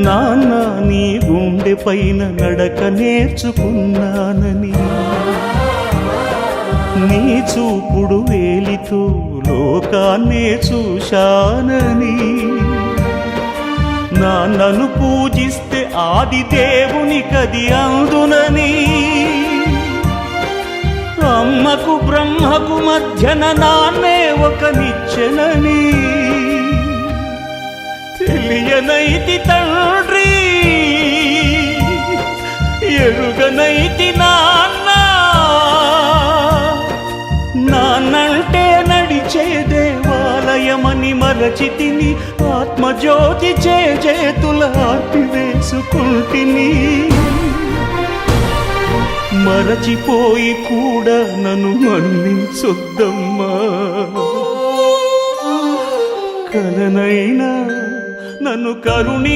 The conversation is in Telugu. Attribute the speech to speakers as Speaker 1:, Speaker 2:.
Speaker 1: నాన్న నీ గుండె పైన నడక నేర్చుకున్నానని, నీ చూపుడు వేలితో లోకాన్నే చూశానని, నాన్నను పూజిస్తే ఆది దేవుని కది అందునని, అమ్మకు బ్రహ్మకు మధ్యన నాన్నే ఒక నిచ్చెనని తెలియనైతి తండ్రి, ఎరుగనైతి నాన్న. నాన్నంటే నడిచే దేవాలయమని మరచితిని, ఆత్మజ్యోతి చేతుల ఆర్పివేసుకుంటిని. మరచిపోయి కూడా నన్ను మన్నించొద్దమ్మా, కలనైనా నన్ను కరుణి